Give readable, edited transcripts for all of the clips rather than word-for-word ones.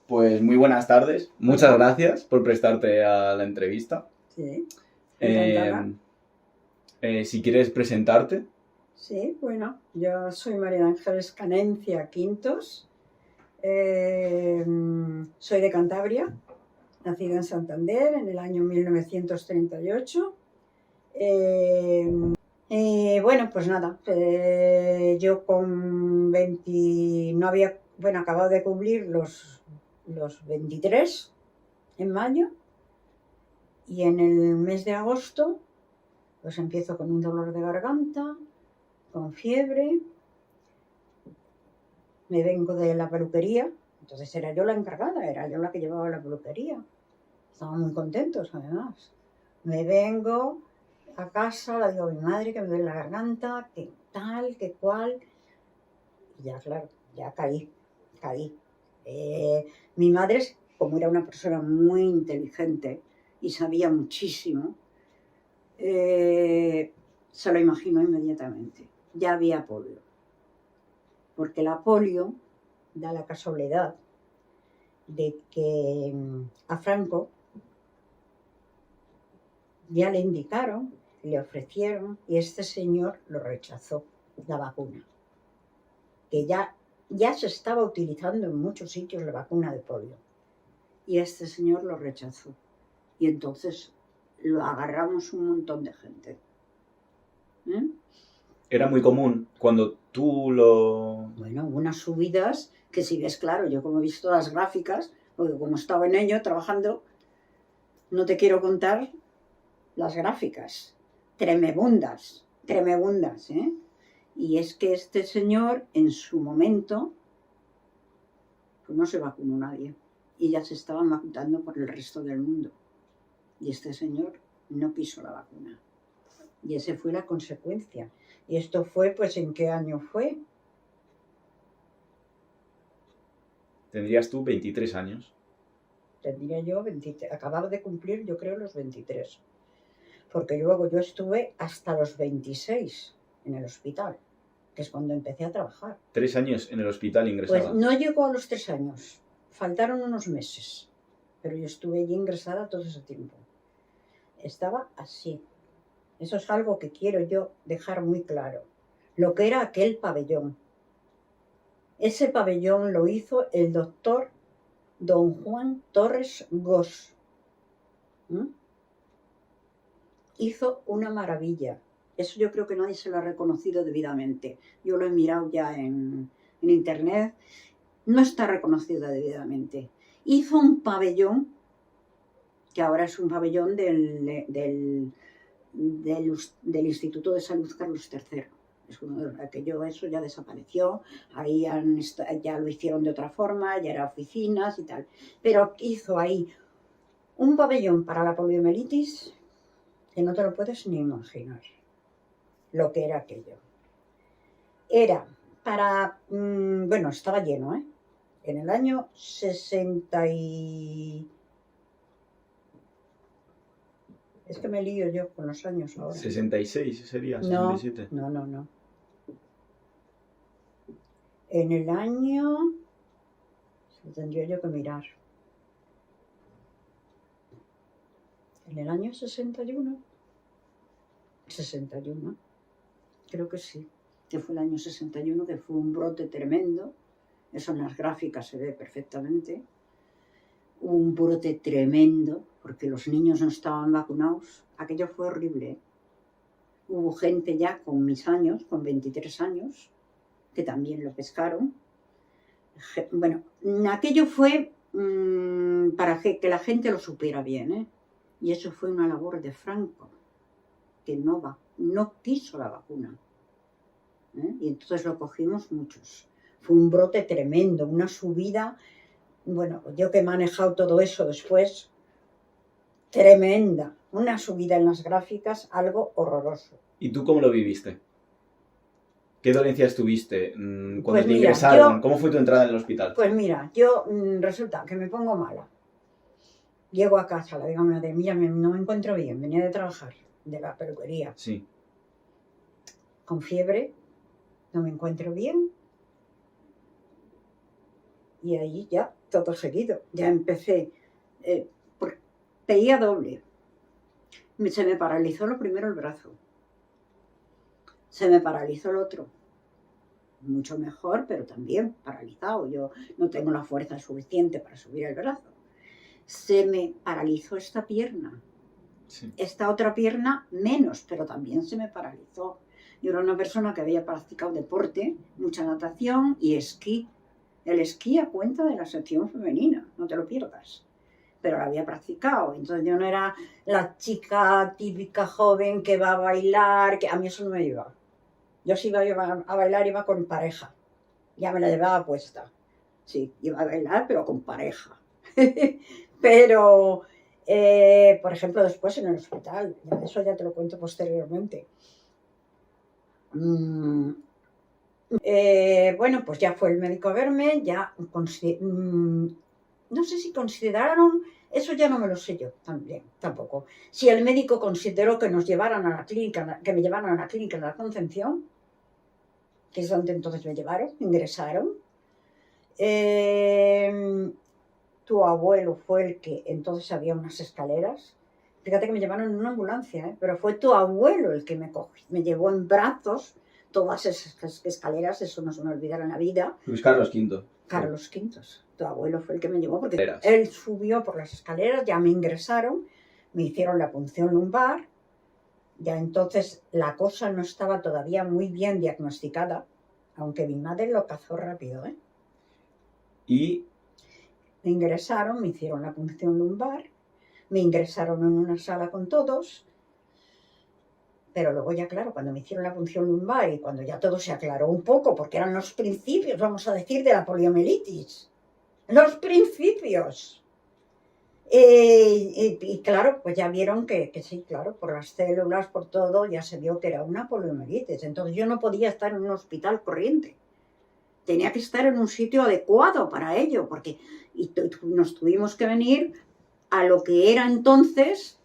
Pues muy buenas tardes. Muchas gracias por prestarte a la entrevista. Sí, Eh, si quieres presentarte. sí, bueno, yo soy María Ángeles Canencia Quintos, soy de Cantabria, nacida en Santander en el año 1938. Bueno, pues nada, yo con 20, no había, bueno, acabado de cumplir los 23 en mayo, y en el mes de agosto pues empiezo con un dolor de garganta, con fiebre, me vengo de la peluquería, entonces era yo la encargada, era yo la que llevaba la peluquería. Estaban muy contentos además. Me vengo a casa, le digo a mi madre que me duele la garganta, que tal, que cual. Y ya, claro, ya caí. Mi madre, como era una persona muy inteligente y sabía muchísimo, se lo imaginó inmediatamente. Ya había polio. Porque la polio da la casualidad de que a Franco ya le indicaron, le ofrecieron, y este señor lo rechazó, la vacuna. Que ya se estaba utilizando en muchos sitios la vacuna de polio. Y este señor lo rechazó. Y entonces lo agarramos un montón de gente. Era muy común cuando tú lo... Bueno, unas subidas que si ves, claro, yo como he visto las gráficas, porque como estaba en ello trabajando, no te quiero contar las gráficas, tremebundas, ¿eh? Y es que este señor, en su momento, pues no se vacunó nadie. Y ya se estaban vacunando por el resto del mundo. Y este señor no quiso la vacuna. Y esa fue la consecuencia. Y esto fue, pues, ¿en qué año fue? Tendrías tú 23 años. Tendría yo 23, acababa de cumplir, yo creo, los 23. Porque luego yo estuve hasta los 26 en el hospital, que es cuando empecé a trabajar. 3 años en el hospital ingresada. Pues no llegó a los 3 años, faltaron unos meses, pero yo estuve allí ingresada todo ese tiempo. Estaba así. Eso es algo que quiero yo dejar muy claro. Lo que era aquel pabellón. Ese pabellón lo hizo el doctor don Juan Torres Gos. Hizo una maravilla. Eso yo creo que nadie se lo ha reconocido debidamente. Yo lo he mirado ya en internet. No está reconocido debidamente. Hizo un pabellón, que ahora es un pabellón del Instituto de Salud Carlos III. Es aquello, eso ya desapareció, ahí ya lo hicieron de otra forma, ya era oficinas y tal. Pero hizo ahí un pabellón para la poliomielitis que no te lo puedes ni imaginar lo que era aquello. Era para, bueno, estaba lleno, ¿eh? En el año 60 y... Es que me lío yo con los años ahora. 66 sería, No, 67. no. En el año... Lo tendría yo que mirar. En el año 61. 61. Creo que sí. Que fue el año 61, que fue un brote tremendo. Eso en las gráficas se ve perfectamente. Hubo un brote tremendo, porque los niños no estaban vacunados. Aquello fue horrible. Hubo gente ya con mis años, con 23 años, que también lo pescaron. Bueno, aquello fue para que la gente lo supiera bien, ¿eh? Y eso fue una labor de Franco, que no quiso la vacuna. Y entonces lo cogimos muchos. Fue un brote tremendo, una subida, bueno, yo que he manejado todo eso después, tremenda, una subida en las gráficas, algo horroroso. ¿Y tú cómo lo viviste? ¿Qué dolencias tuviste cuando Pues te mira, ingresaron? ¿Cómo fue tu entrada en el hospital? Pues mira, yo resulta que me pongo mala. Llego a casa, le digo a mi madre, mira, no me encuentro bien, venía de trabajar, de la peluquería. Sí. Con fiebre, no me encuentro bien. Y ahí ya, todo seguido. Ya empecé, veía doble. Se me paralizó lo primero el brazo. Se me paralizó el otro. Mucho mejor, pero también paralizado. Yo no tengo la fuerza suficiente para subir el brazo. Se me paralizó esta pierna. Sí. Esta otra pierna menos, pero también se me paralizó. Yo era una persona que había practicado deporte, mucha natación y esquí. El esquí a cuenta de la sección femenina, no te lo pierdas. Pero lo había practicado, entonces yo no era la chica típica joven que va a bailar, que a mí eso no me iba. Yo si iba a bailar iba con pareja, ya me la llevaba puesta. Sí, iba a bailar pero con pareja. Pero, por ejemplo, después en el hospital, eso ya te lo cuento posteriormente. Bueno, pues ya fue el médico a verme, ya no sé si consideraron, eso ya no me lo sé yo también, tampoco. Si el médico consideró que nos llevaran a la clínica, que me llevaran a la clínica de la Concepción, que es donde entonces me llevaron, me ingresaron. Tu abuelo fue el que entonces había unas escaleras. Fíjate que me llevaron en una ambulancia, pero fue tu abuelo el que me llevó en brazos todas esas escaleras, eso no se me olvidará en la vida. Luis Carlos V. Carlos V, tu abuelo fue el que me llevó, porque Escaleras. él subió por las escaleras, ya me ingresaron, me hicieron la punción lumbar, ya entonces la cosa no estaba todavía muy bien diagnosticada, aunque mi madre lo cazó rápido, ¿eh? Y Me ingresaron, me hicieron la punción lumbar, me ingresaron en una sala con todos, pero luego ya claro, cuando me hicieron la punción lumbar y cuando ya todo se aclaró un poco, porque eran los principios, vamos a decir, de la poliomielitis, los principios. Y claro, pues ya vieron que sí, claro, por las células, por todo, ya se vio que era una poliomielitis. Entonces yo no podía estar en un hospital corriente. Tenía que estar en un sitio adecuado para ello, porque nos tuvimos que venir a lo que era entonces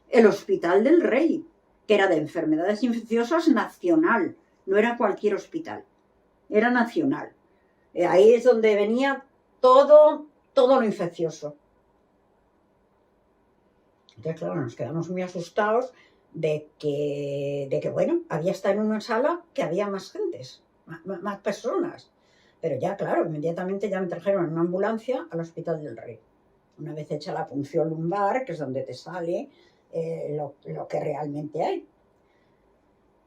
el Hospital del Rey, que era de enfermedades infecciosas nacional, no era cualquier hospital, era nacional. Ahí es donde venía todo lo infeccioso. Entonces, claro, nos quedamos muy asustados de que bueno, había estado en una sala que había más gentes, más personas. Pero ya, claro, inmediatamente ya me trajeron en una ambulancia al Hospital del Rey. Una vez hecha la punción lumbar, que es donde te sale lo que realmente hay.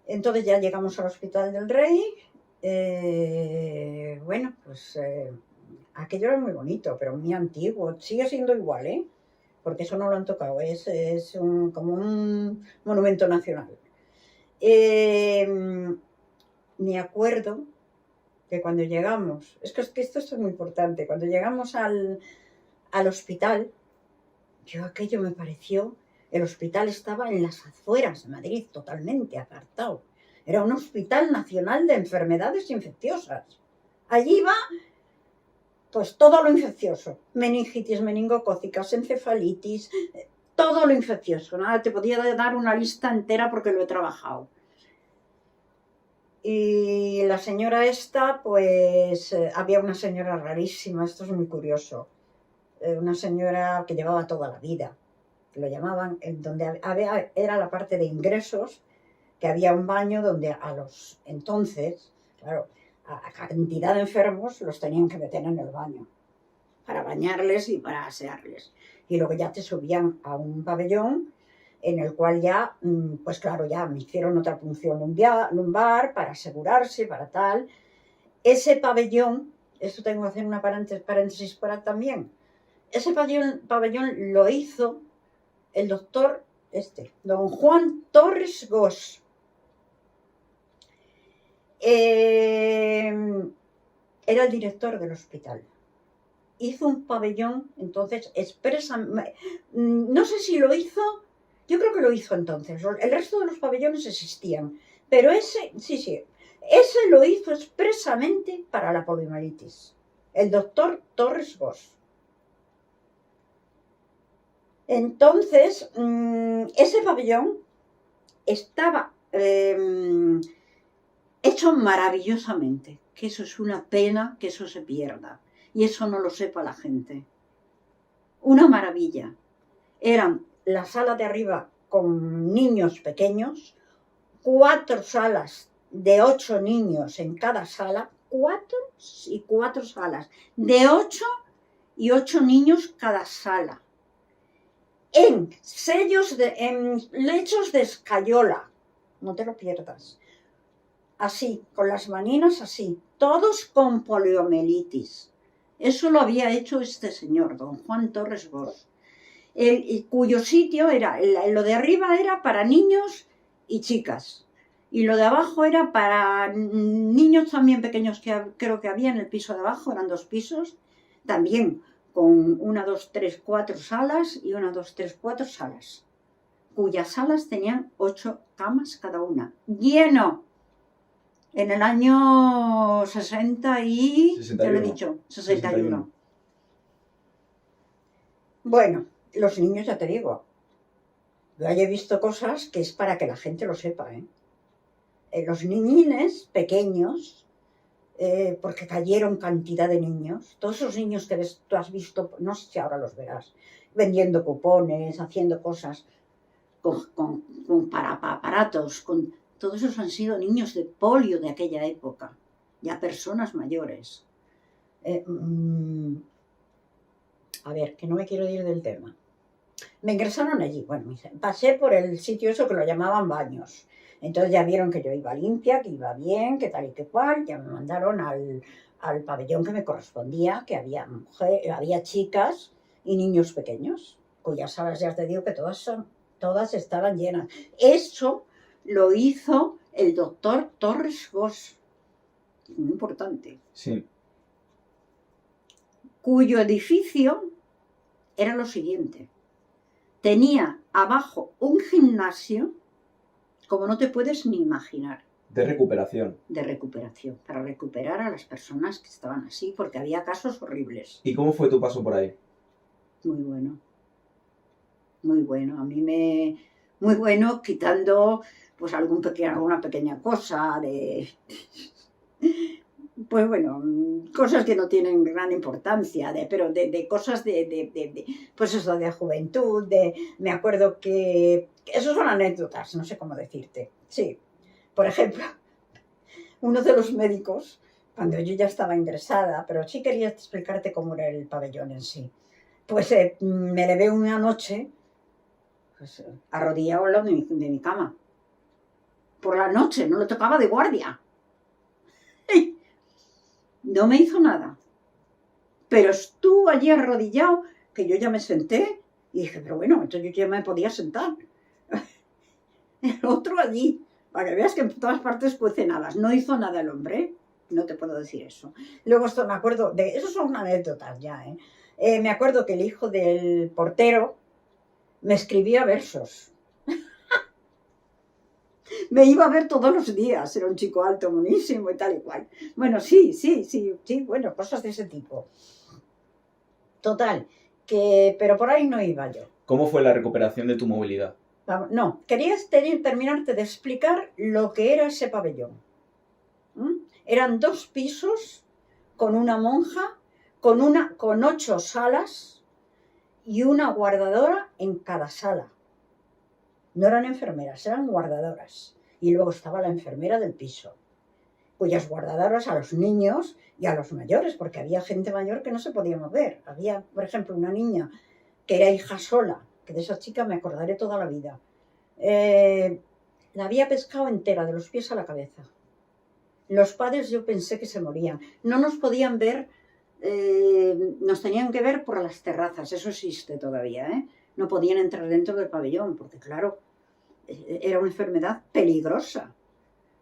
Entonces ya llegamos al Hospital del Rey. Bueno, pues aquello era muy bonito, pero muy antiguo. Sigue siendo igual, ¿eh? Porque eso no lo han tocado, es como un monumento nacional. Me acuerdo que cuando llegamos, es que esto es muy importante, cuando llegamos al hospital, yo aquello me pareció, el hospital estaba en las afueras de Madrid, totalmente apartado. Era un hospital nacional de enfermedades infecciosas. Allí va pues todo lo infeccioso, meningitis, meningocócicas, encefalitis, todo lo infeccioso. Nada, te podía dar una lista entera porque lo he trabajado. Y la señora esta, pues había una señora rarísima, esto es muy curioso, una señora que llevaba toda la vida, que lo llamaban, donde era la parte de ingresos, que había un baño donde a los entonces, claro, a cantidad de enfermos los tenían que meter en el baño para bañarles y para asearles. Y luego ya te subían a un pabellón en el cual ya, pues claro, ya me hicieron otra punción lumbar para asegurarse, para tal. Ese pabellón, esto tengo que hacer una paréntesis para también, ese pabellón lo hizo el doctor don Juan Torres Gos. Era el director del hospital. Hizo un pabellón, entonces, no sé si lo hizo, yo creo que lo hizo entonces. El resto de los pabellones existían, pero ese lo hizo expresamente para la poliomielitis. El doctor Torres Gos. Entonces, ese pabellón estaba hecho maravillosamente, que eso es una pena que eso se pierda. y eso no lo sepa la gente. Una maravilla. Eran la sala de arriba con niños pequeños, 4 salas de 8 niños en cada sala, 4 y 4 salas de 8 y 8 niños cada sala. En lechos de escayola, no te lo pierdas. Así, con las maninas así, todos con poliomielitis. Eso lo había hecho este señor, don Juan Torres Bosch, cuyo sitio era, lo de arriba era para niños y chicas, y lo de abajo era para niños también pequeños, que creo que había en el piso de abajo, eran 2 pisos, también con 1, 2, 3, 4 salas y 1, 2, 3, 4 salas, cuyas salas tenían 8 camas cada una, lleno. En el año 60 y... 61. Ya lo he dicho, 61. Bueno, los niños, ya te digo, yo he visto cosas que es para que la gente lo sepa, ¿eh? Los niñines pequeños, porque cayeron cantidad de niños, todos esos niños que tú has visto, no sé si ahora los verás, vendiendo cupones, haciendo cosas para aparatos, todos esos han sido niños de polio de aquella época, ya personas mayores. A ver, que no me quiero ir del tema. Me ingresaron allí, bueno, pasé por el sitio eso que lo llamaban baños. Entonces ya vieron que yo iba limpia, que iba bien, que tal y que cual, ya me mandaron al pabellón que me correspondía, que había chicas y niños pequeños, cuyas salas ya te digo que todas estaban llenas. Eso lo hizo el doctor Torres Bosch, muy importante. Sí. Cuyo edificio era lo siguiente. Tenía abajo un gimnasio, como no te puedes ni imaginar. De recuperación. De recuperación, para recuperar a las personas que estaban así, porque había casos horribles. ¿Y cómo fue tu paso por ahí? Muy bueno. Muy bueno. A mí muy bueno, quitando pues alguna pequeña cosa de... Pues bueno, cosas que no tienen gran importancia, pero de cosas pues eso, de juventud, me acuerdo que... Esos son anécdotas, no sé cómo decirte. Sí, por ejemplo, uno de los médicos, cuando yo ya estaba ingresada, pero sí quería explicarte cómo era el pabellón en sí, pues me levé una noche pues, arrodillado al lado de mi cama. Por la noche, no lo tocaba de guardia. No me hizo nada. Pero estuvo allí arrodillado, que yo ya me senté, y dije, pero bueno, entonces yo ya me podía sentar. El otro allí, para que veas que en todas partes cuecen habas. No hizo nada el hombre, no te puedo decir eso. Luego esto me acuerdo, eso son anécdotas ya, me acuerdo que el hijo del portero me escribía versos. Me iba a ver todos los días, era un chico alto, monísimo y tal y cual. Bueno, sí, bueno, cosas de ese tipo. Total, pero por ahí no iba yo. ¿Cómo fue la recuperación de tu movilidad? No, quería terminarte de explicar lo que era ese pabellón. Eran 2 pisos con una monja, con 8 salas y una guardadora en cada sala. No eran enfermeras, eran guardadoras. Y luego estaba la enfermera del piso, cuyas guardadoras a los niños y a los mayores, porque había gente mayor que no se podía mover. Había, por ejemplo, una niña que era hija sola, que de esa chica me acordaré toda la vida. La había pescado entera, de los pies a la cabeza. Los padres yo pensé que se morían. No nos podían ver, nos tenían que ver por las terrazas, eso existe todavía, No podían entrar dentro del pabellón, porque claro, era una enfermedad peligrosa.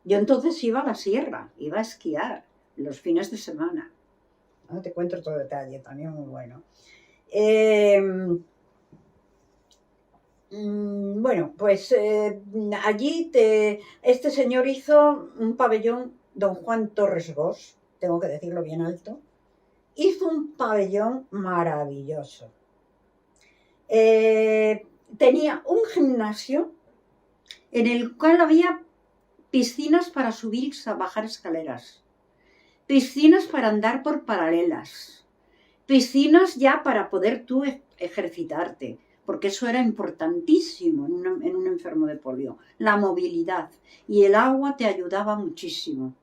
Yo entonces iba a la sierra, iba a esquiar los fines de semana. No te cuento todo detalle, también muy bueno. Bueno, pues allí este señor hizo un pabellón, don Juan Torres Bosch, tengo que decirlo bien alto, hizo un pabellón maravilloso. Tenía un gimnasio en el cual había piscinas para subir y bajar escaleras, piscinas para andar por paralelas, piscinas ya para poder tú ejercitarte, porque eso era importantísimo en un enfermo de polio, la movilidad. Y el agua te ayudaba muchísimo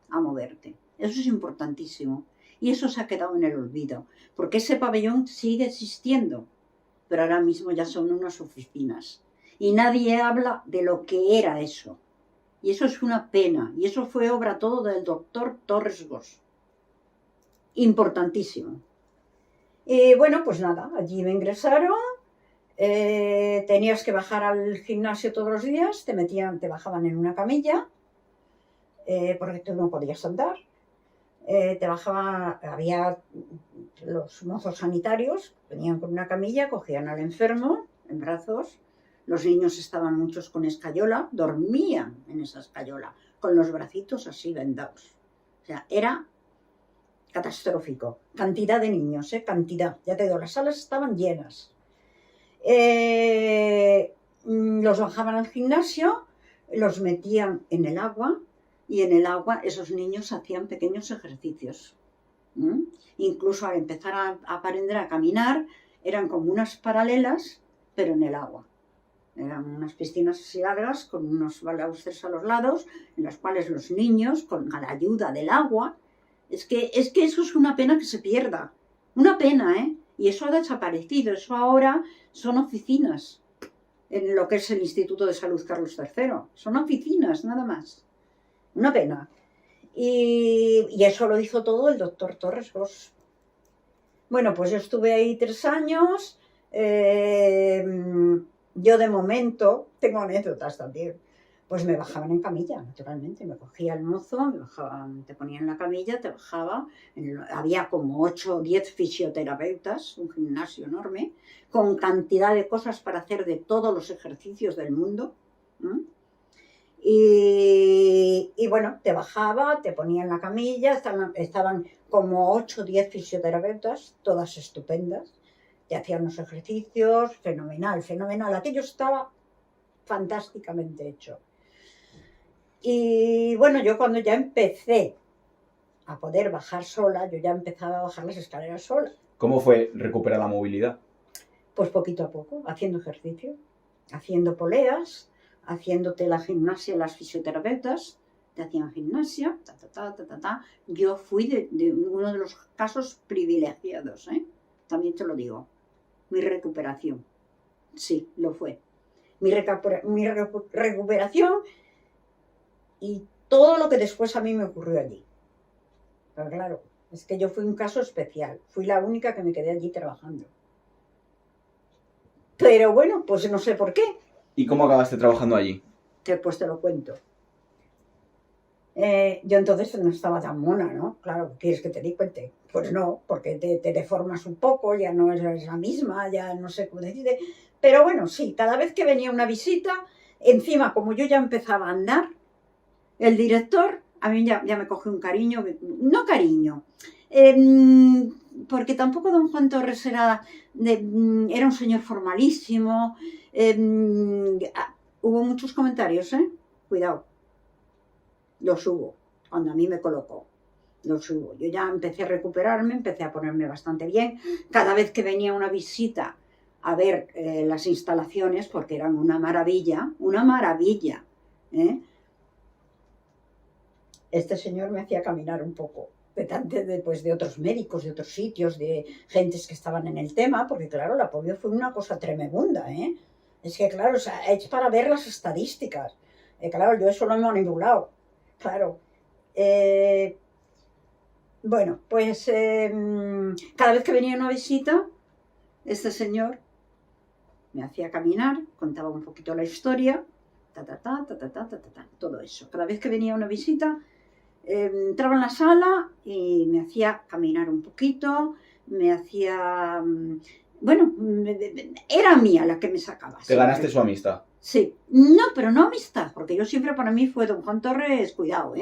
a moverte. Eso es importantísimo. Y eso se ha quedado en el olvido, porque ese pabellón sigue existiendo, pero ahora mismo ya son unas oficinas. Y nadie habla de lo que era eso. Y eso es una pena. Y eso fue obra todo del doctor Torres Bosch. Importantísimo. Y bueno, pues nada, allí me ingresaron. Tenías que bajar al gimnasio todos los días. Te bajaban en una camilla, porque tú no podías andar. Había los mozos sanitarios, venían con una camilla, cogían al enfermo en brazos. Los niños estaban muchos con escayola, dormían en esa escayola, con los bracitos así vendados. O sea, era catastrófico. Cantidad de niños, cantidad. Ya te digo, las salas estaban llenas. Los bajaban al gimnasio, los metían en el agua, y en el agua esos niños hacían pequeños ejercicios. Incluso al empezar a aprender a caminar, eran como unas paralelas, pero en el agua. Eran unas piscinas así largas, con unos balaustres a los lados, en las cuales los niños, con la ayuda del agua, es que eso es una pena que se pierda. Una pena, ¿eh? Y eso ha desaparecido. Eso ahora son oficinas, en lo que es el Instituto de Salud Carlos III. Son oficinas, nada más. Una pena. Y eso lo hizo todo el doctor Torres Bosch. Bueno, pues yo estuve ahí 3 años. Yo de momento, tengo anécdotas también, pues me bajaban en camilla, naturalmente. Me cogía el mozo, me bajaban, te ponían en la camilla, te bajaba. Había como 8 o 10 fisioterapeutas, un gimnasio enorme, con cantidad de cosas para hacer de todos los ejercicios del mundo. Y bueno, te bajaba, te ponía en la camilla, estaban como 8 o 10 fisioterapeutas, todas estupendas, te hacían los ejercicios, fenomenal, fenomenal. Aquello estaba fantásticamente hecho. Y bueno, yo cuando ya empecé a poder bajar sola, yo ya empezaba a bajar las escaleras sola. ¿Cómo fue recuperar la movilidad? Pues poquito a poco, haciendo ejercicio, haciendo poleas, haciéndote la gimnasia, las fisioterapeutas te hacían gimnasia, Yo fui de uno de los casos privilegiados, también te lo digo. Mi recuperación, sí, lo fue. Mi recuperación y todo lo que después a mí me ocurrió allí. Pero claro, es que yo fui un caso especial. Fui la única que me quedé allí trabajando. Pero bueno, pues no sé por qué. ¿Y cómo acabaste trabajando allí? Pues te lo cuento. Yo entonces no estaba tan mona, ¿no? Claro, ¿quieres que te di cuenta? Pues no, porque te deformas un poco, ya no eres la misma, ya no sé cómo decirte. Pero bueno, sí, cada vez que venía una visita, encima, como yo ya empezaba a andar, el director, a mí ya me cogió un cariño, no cariño, porque tampoco don Juan Torres era un señor formalísimo. Hubo muchos comentarios, cuidado, los hubo, cuando a mí me colocó, los hubo. Yo ya empecé a recuperarme, empecé a ponerme bastante bien. Cada vez que venía una visita a ver las instalaciones, porque eran una maravilla, este señor me hacía caminar un poco, de otros médicos, de otros sitios, de gentes que estaban en el tema, porque claro, la polio fue una cosa tremenda, Es que claro, o sea, es para ver las estadísticas. Claro, yo eso lo he manipulado, claro. Bueno, pues cada vez que venía una visita, este señor me hacía caminar, contaba un poquito la historia, todo eso. Cada vez que venía una visita, entraba en la sala y me hacía caminar un poquito, me hacía... Bueno, era mía la que me sacaba. ¿Te ganaste su amistad? Sí. No, pero no amistad, porque yo siempre para mí fue don Juan Torres, cuidado,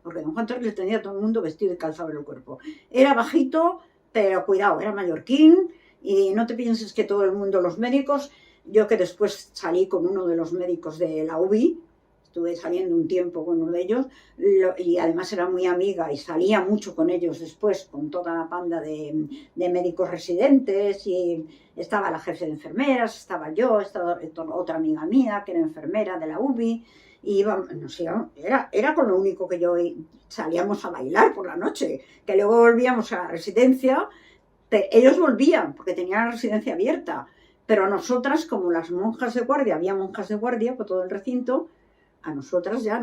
porque don Juan Torres le tenía a todo el mundo vestido y calzado en el cuerpo. Era bajito, pero cuidado, era mallorquín, y no te pienses que todo el mundo, los médicos, yo que después salí con uno de los médicos de la UBI, estuve saliendo un tiempo con uno de ellos y además era muy amiga y salía mucho con ellos después, con toda la panda de médicos residentes, y estaba la jefe de enfermeras, estaba yo, estaba otra amiga mía que era enfermera de la UBI, y era con lo único que yo salíamos a bailar por la noche, que luego volvíamos a la residencia. Ellos volvían porque tenían la residencia abierta, pero a nosotras, como las monjas de guardia, había monjas de guardia por todo el recinto, a nosotras ya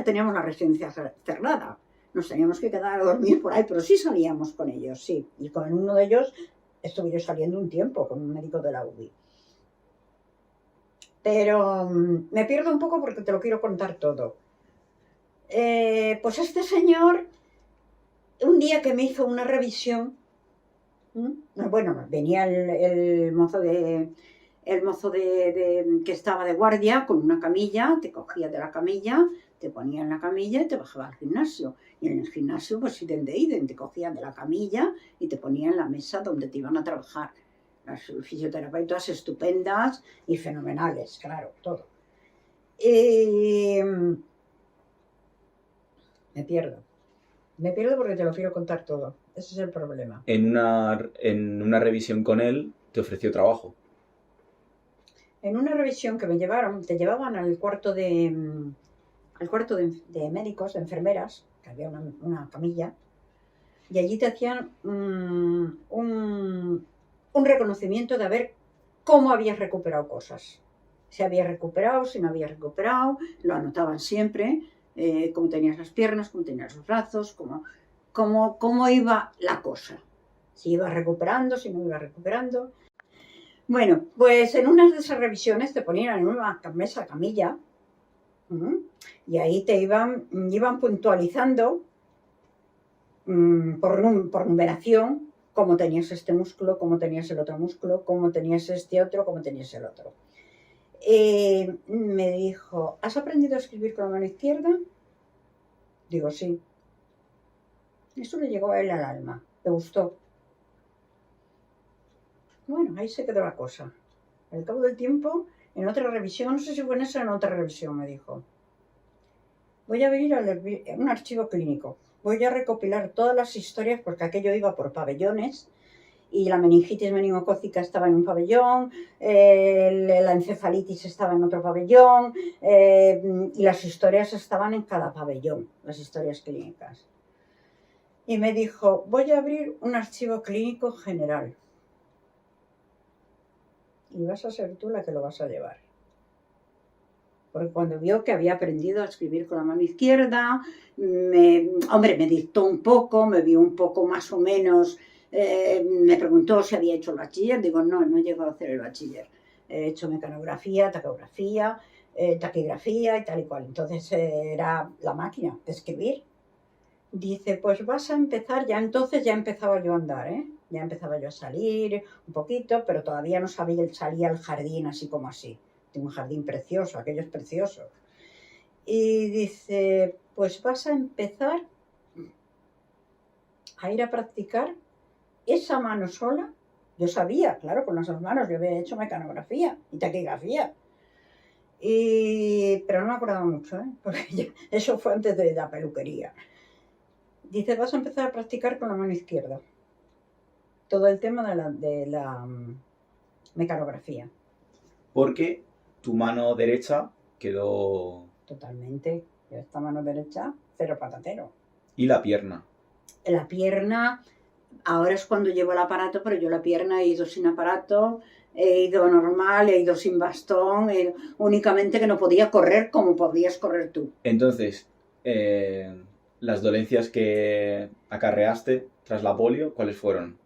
teníamos la residencia cerrada, nos teníamos que quedar a dormir por ahí, pero sí salíamos con ellos, sí, y con uno de ellos estuve yo saliendo un tiempo, con un médico de la UBI. Pero me pierdo un poco porque te lo quiero contar todo. Pues este señor, un día que me hizo una revisión, bueno, venía el mozo que estaba de guardia con una camilla, te cogía de la camilla, te ponía en la camilla y te bajaba al gimnasio. Y en el gimnasio, pues idem de idem, te cogían de la camilla y te ponían en la mesa donde te iban a trabajar. Las fisioterapeutas estupendas y fenomenales, claro, todo. Me pierdo porque te lo quiero contar todo. Ese es el problema. En una revisión con él, te ofreció trabajo. En una revisión que me llevaron, te llevaban al cuarto de médicos, de enfermeras, que había una camilla, y allí te hacían un reconocimiento de a ver cómo habías recuperado cosas. Si habías recuperado, si no habías recuperado, lo anotaban siempre, cómo tenías las piernas, cómo tenías los brazos, cómo iba la cosa. Si ibas recuperando, si no ibas recuperando. Bueno, pues en una de esas revisiones te ponían en una mesa camilla, y ahí te iban puntualizando por numeración cómo tenías este músculo, cómo tenías el otro músculo, cómo tenías este otro, cómo tenías el otro. Me dijo, ¿has aprendido a escribir con la mano izquierda? Digo, sí. Eso le llegó a él al alma, le gustó. Bueno, ahí se quedó la cosa. Al cabo del tiempo, en otra revisión, no sé si fue en esa o en otra revisión, me dijo, voy a abrir un archivo clínico, voy a recopilar todas las historias, porque aquello iba por pabellones, y la meningitis meningocócica estaba en un pabellón, la encefalitis estaba en otro pabellón, y las historias estaban en cada pabellón, las historias clínicas. Y me dijo, voy a abrir un archivo clínico general. Y vas a ser tú la que lo vas a llevar. Porque cuando vio que había aprendido a escribir con la mano izquierda, me dictó un poco, me vio un poco más o menos, me preguntó si había hecho el bachiller. Digo, no he llegado a hacer el bachiller. He hecho mecanografía, tacografía, taquigrafía y tal y cual. Entonces era la máquina de escribir. Dice, pues vas a empezar, entonces ya empezaba yo a andar, ya empezaba yo a salir un poquito, pero todavía no salía al jardín así como así. Tengo un jardín precioso, aquello es precioso. Y dice, pues vas a empezar a ir a practicar esa mano sola. Yo sabía, claro, con las dos manos, yo había hecho mecanografía y taquigrafía. Pero no me acordaba mucho, porque eso fue antes de la peluquería. Dice, vas a empezar a practicar con la mano izquierda. Todo el tema de la mecanografía. Porque tu mano derecha quedó... Totalmente. Esta mano derecha, cero patatero. ¿Y la pierna? La pierna, ahora es cuando llevo el aparato, pero yo la pierna he ido sin aparato, he ido normal, he ido sin bastón, únicamente que no podía correr como podías correr tú. Entonces, las dolencias que acarreaste tras la polio, ¿cuáles fueron?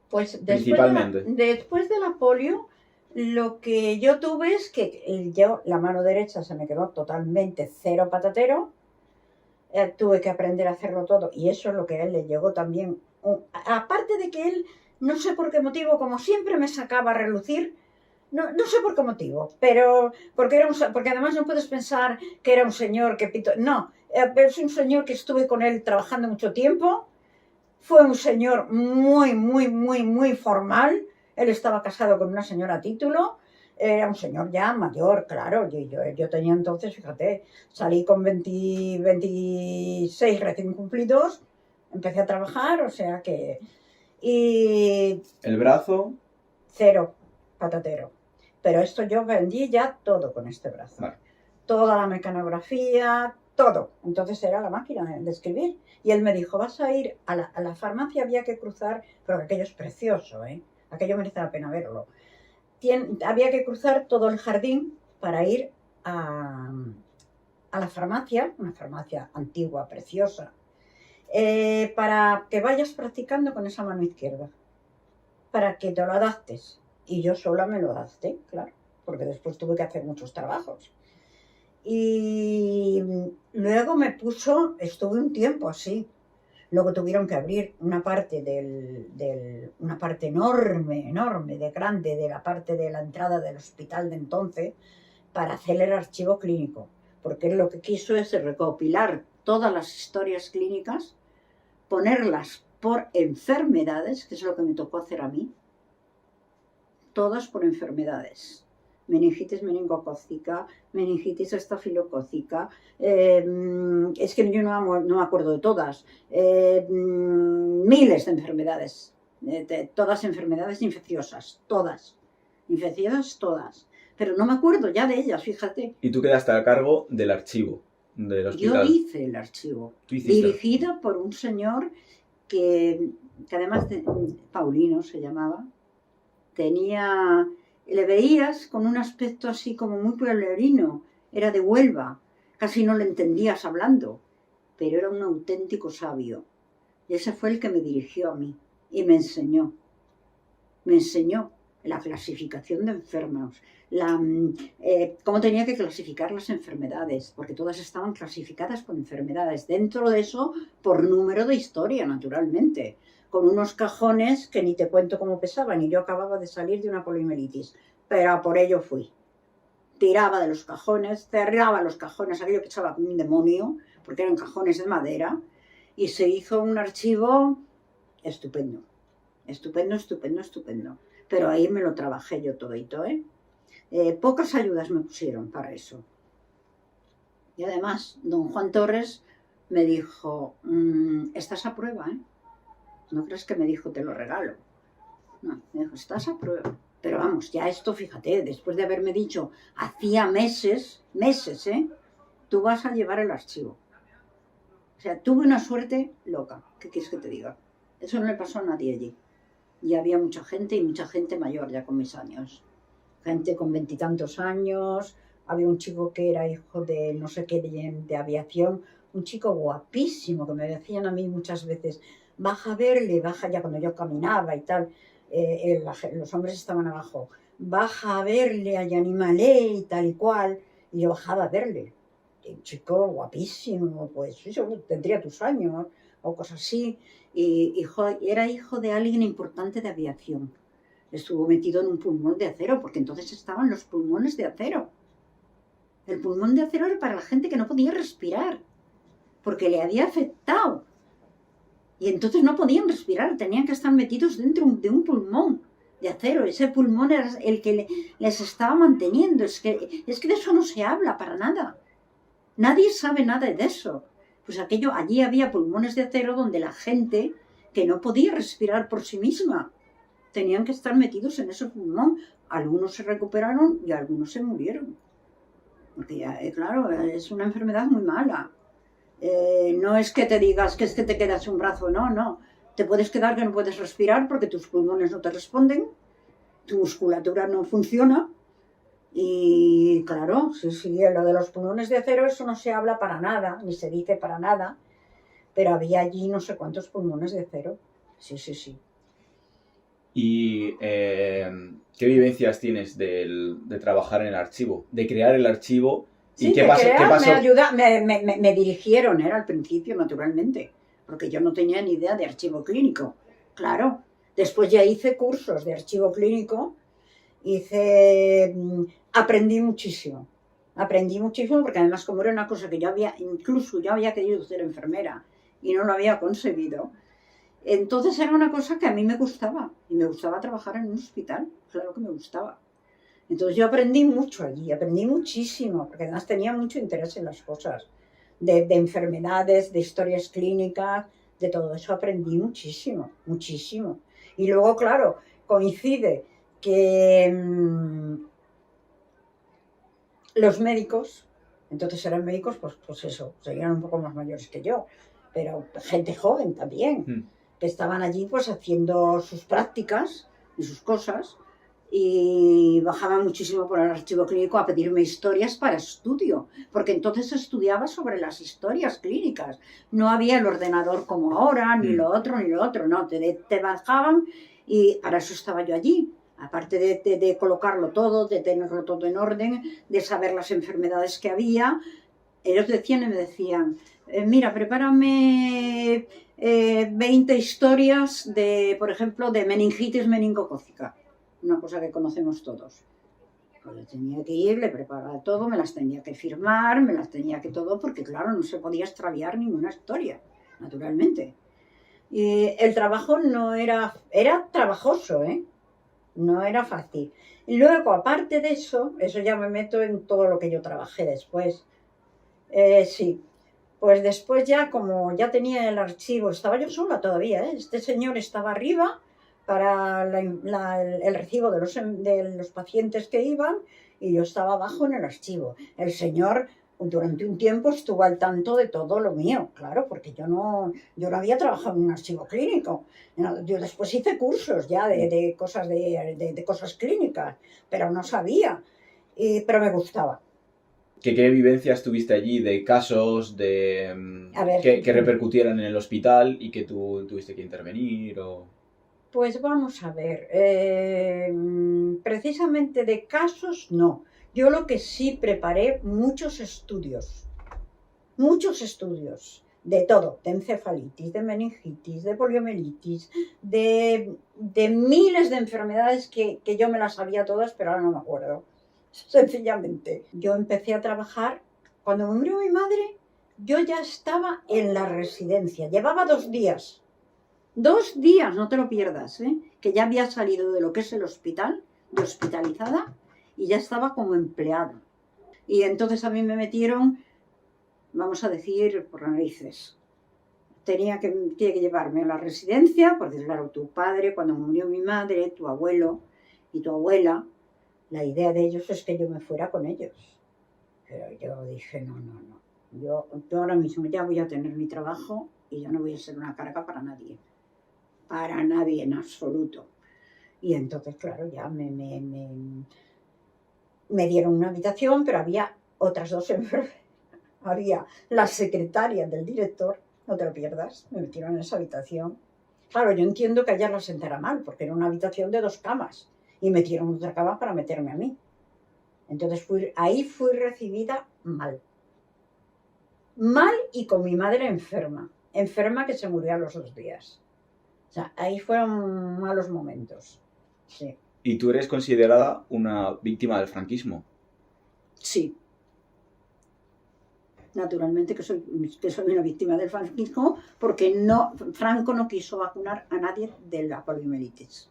Pues principalmente. Después de la polio, lo que yo tuve es que la mano derecha se me quedó totalmente cero patatero. Tuve que aprender a hacerlo todo, y eso es lo que a él le llegó también. Aparte de que él, no sé por qué motivo, como siempre me sacaba a relucir, no sé por qué motivo, pero porque además no puedes pensar que era un señor que pito. No, es un señor que estuve con él trabajando mucho tiempo. Fue un señor muy, muy, muy, muy formal. Él estaba casado con una señora a título. Era un señor ya mayor, claro. Yo tenía entonces, fíjate, salí con 26 recién cumplidos, empecé a trabajar, o sea que... Y El brazo, cero, patatero. Pero esto yo vendí ya todo con este brazo. vale. Toda la mecanografía, todo. Entonces era la máquina de escribir. Y él me dijo, vas a ir a la farmacia, había que cruzar, pero aquello es precioso, ¿eh? Aquello merece la pena verlo. Había que cruzar todo el jardín para ir a la farmacia, una farmacia antigua, preciosa, para que vayas practicando con esa mano izquierda, para que te lo adaptes. Y yo sola me lo adapté, claro, porque después tuve que hacer muchos trabajos. Y luego estuve un tiempo así. Luego tuvieron que abrir una parte una parte enorme, grande, de la parte de la entrada del hospital de entonces, para hacer el archivo clínico. Porque él lo que quiso es recopilar todas las historias clínicas, ponerlas por enfermedades, que es lo que me tocó hacer a mí, todas por enfermedades. Meningitis meningocócica, meningitis estafilocócica, es que yo no me acuerdo de todas, miles de enfermedades, todas enfermedades infecciosas, todas, pero no me acuerdo ya de ellas, fíjate. Y tú quedaste a cargo del archivo del hospital. Yo hice el archivo, dirigida por un señor que además, Paulino se llamaba, le veías con un aspecto así como muy pueblerino, era de Huelva, casi no le entendías hablando, pero era un auténtico sabio. Y ese fue el que me dirigió a mí y me enseñó la clasificación de enfermos, cómo tenía que clasificar las enfermedades, porque todas estaban clasificadas por enfermedades, dentro de eso por número de historia, naturalmente, con unos cajones que ni te cuento cómo pesaban, y yo acababa de salir de una poliomielitis, pero a por ello fui. Tiraba de los cajones, cerraba los cajones, aquello que echaba como un demonio, porque eran cajones de madera, y se hizo un archivo estupendo. Pero ahí me lo trabajé yo todito, ¿eh? Pocas ayudas me pusieron para eso. Y además, don Juan Torres me dijo, estás a prueba, ¿eh? No crees que me dijo, te lo regalo. No, me dijo, estás a prueba. Pero vamos, ya esto, fíjate, después de haberme dicho, hacía meses, ¿eh? Tú vas a llevar el archivo. O sea, tuve una suerte loca. ¿Qué quieres que te diga? Eso no le pasó a nadie allí. Y había mucha gente, y mucha gente mayor ya con mis años. Gente con 20 y tantos años. Había un chico que era hijo de no sé qué de aviación. Un chico guapísimo que me decían a mí muchas veces, baja a verle, baja ya cuando yo caminaba y tal. Los hombres estaban abajo. Baja a verle a Yanimale y tal y cual. Y yo bajaba a verle. Un chico guapísimo, pues eso, tendría tus años o cosas así. Y era hijo de alguien importante de aviación. Estuvo metido en un pulmón de acero, porque entonces estaban los pulmones de acero. El pulmón de acero era para la gente que no podía respirar, porque le había afectado. Y entonces no podían respirar, tenían que estar metidos dentro de un pulmón de acero. Ese pulmón era el que les estaba manteniendo. Es que de eso no se habla para nada. Nadie sabe nada de eso. Pues allí había pulmones de acero donde la gente que no podía respirar por sí misma tenían que estar metidos en ese pulmón. Algunos se recuperaron y algunos se murieron. Porque ya, claro, es una enfermedad muy mala. No es que te digas que es que te quedas un brazo, no. Te puedes quedar que no puedes respirar porque tus pulmones no te responden, tu musculatura no funciona. Y claro, sí, lo de los pulmones de acero, eso no se habla para nada, ni se dice para nada, pero había allí no sé cuántos pulmones de acero. Sí. ¿Y qué vivencias tienes de trabajar en el archivo, de crear el archivo? ¿Y qué pasó? Me dirigieron, era al principio, naturalmente, porque yo no tenía ni idea de archivo clínico. Claro, después ya hice cursos de archivo clínico. Aprendí muchísimo porque además como era una cosa que yo había querido ser enfermera y no lo había conseguido, entonces era una cosa que a mí me gustaba y me gustaba trabajar en un hospital, claro que me gustaba. Entonces yo aprendí mucho allí, aprendí muchísimo, porque además tenía mucho interés en las cosas, de enfermedades, de historias clínicas, de todo eso aprendí muchísimo, muchísimo. Y luego, claro, coincide que los médicos, entonces eran médicos, pues eso, serían un poco más mayores que yo, pero gente joven también, que estaban allí pues haciendo sus prácticas y sus cosas, y bajaban muchísimo por el archivo clínico a pedirme historias para estudio, porque entonces estudiaba sobre las historias clínicas. No había el ordenador como ahora, ni lo otro, no, te bajaban y para eso estaba yo allí. Aparte de colocarlo todo, de tenerlo todo en orden, de saber las enfermedades que había, ellos decían y me decían, mira, prepárame 20 historias de, por ejemplo, de meningitis meningocócica, una cosa que conocemos todos. Pues yo tenía que ir, le preparaba todo, me las tenía que firmar, me las tenía que todo, porque claro, no se podía extraviar ninguna historia, naturalmente. Y el trabajo no era trabajoso, no era fácil. Y luego, aparte de eso ya me meto en todo lo que yo trabajé después. Sí, pues después ya, como ya tenía el archivo, estaba yo sola todavía, este señor estaba arriba para el recibo de los pacientes que iban y yo estaba abajo en el archivo. El señor durante un tiempo estuvo al tanto de todo lo mío, claro, porque yo no había trabajado en un archivo clínico. Yo después hice cursos ya de cosas clínicas, pero no sabía, pero me gustaba. ¿Qué vivencias tuviste allí de casos que repercutieran en el hospital y que tú tuviste que intervenir? Pues vamos a ver, precisamente de casos no. Yo lo que sí preparé muchos estudios de todo, de encefalitis, de meningitis, de poliomielitis, de miles de enfermedades que yo me las sabía todas, pero ahora no me acuerdo. Sencillamente, yo empecé a trabajar, cuando me murió mi madre, yo ya estaba en la residencia, llevaba 2 días. 2 días, no te lo pierdas, que ya había salido de lo que es el hospital, de hospitalizada, y ya estaba como empleada. Y entonces a mí me metieron, vamos a decir, por narices. Tiene que llevarme a la residencia, porque claro, tu padre, cuando murió mi madre, tu abuelo y tu abuela, la idea de ellos es que yo me fuera con ellos. Pero yo dije, no. Yo ahora mismo ya voy a tener mi trabajo y yo no voy a ser una carga para nadie. Para nadie en absoluto. Y entonces, claro, ya me dieron una habitación, pero había otras 2 enfermeras. Había la secretaria del director, no te lo pierdas, me metieron en esa habitación. Claro, yo entiendo que allá la sentara mal, porque era una habitación de 2 camas, y metieron otra cama para meterme a mí. Entonces ahí fui recibida mal. Mal y con mi madre enferma que se murió a los 2 días. O sea, ahí fueron malos momentos. Sí. ¿Y tú eres considerada una víctima del franquismo? Sí. Naturalmente que soy una víctima del franquismo porque Franco no quiso vacunar a nadie de la poliomielitis.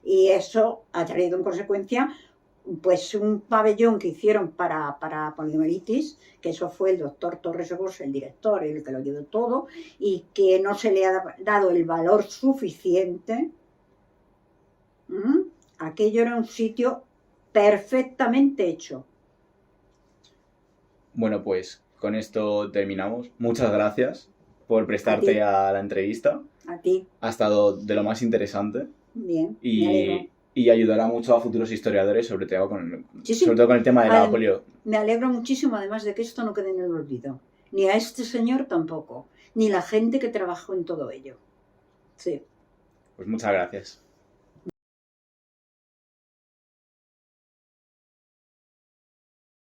Y eso ha traído en consecuencia pues un pabellón que hicieron para poliomielitis, que eso fue el doctor Torres Ogos, el director, el que lo llevó todo, y que no se le ha dado el valor suficiente. Aquello era un sitio perfectamente hecho. Bueno, pues con esto terminamos. Muchas gracias por prestarte a la entrevista. A ti. Ha estado de lo más interesante. Bien, y ayudará mucho a futuros historiadores, sobre todo con el tema de la polio. Me alegro muchísimo, además, de que esto no quede en el olvido. Ni a este señor tampoco, ni la gente que trabajó en todo ello. Sí. Pues muchas gracias.